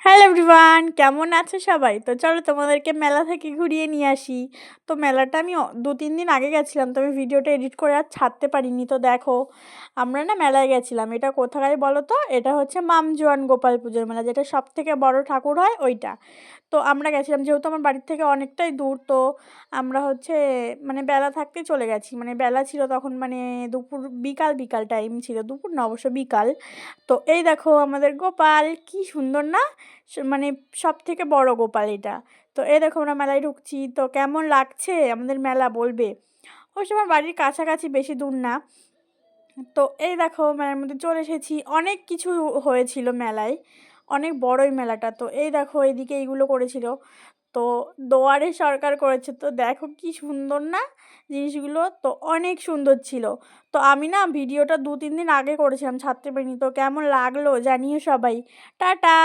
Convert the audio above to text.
Hello everyone, কেমন আছো সবাই? তো চলো তোমাদেরকে মেলা থেকে ঘুরিয়ে নিয়ে আসি। তো মেলাটা আমি ২-৩ দিন আগে গেছিলাম, তো আমি ভিডিওটা এডিট করে আর ছাড়তে পারিনি। তো দেখো, আমরা না মেলায় গেছিলাম। এটা কোথায় বলো তো? এটা হচ্ছে মামজোয়ান গোপাল পুজোর মেলা, যেটা সবথেকে বড় ঠাকুর হয় ওইটা। তো আমরা গেছিলাম, যেহেতু আমার বাড়ির থেকে অনেকটাই দূর, তো আমরা হচ্ছে মানে বেলা থাকতেই চলে গেছি। মানে বেলা ছিল তখন, মানে দুপুর বিকাল বিকাল টাইম ছিল, দুপুর না অবশ্য বিকাল। তো এই দেখো আমাদের গোপাল, কি সুন্দর না? মানে সবথেকে বড় গোপাল এটা। তো এই দেখো আমরা মেলায় ঢুকছি, তো কেমন লাগছে আমাদের মেলা বলবে। অবশ্য আমার বাড়ির কাছাকাছি, বেশি দূর না। তো এই দেখো মেলার মধ্যে চলে এসেছি, অনেক কিছু হয়েছিল মেলায়, অনেক বড়ই মেলাটা। তো এই দেখো এইদিকে এইগুলো করেছিল, তো দুয়ারে সরকার করেছে। তো দেখো কি সুন্দর না জিনিসগুলো, তো অনেক সুন্দর ছিল। তো আমি না ভিডিওটা ২-৩ দিন আগে করেছিলাম, ছাড়তে পারিনি। তো কেমন লাগলো জানিও সবাই। টাটা।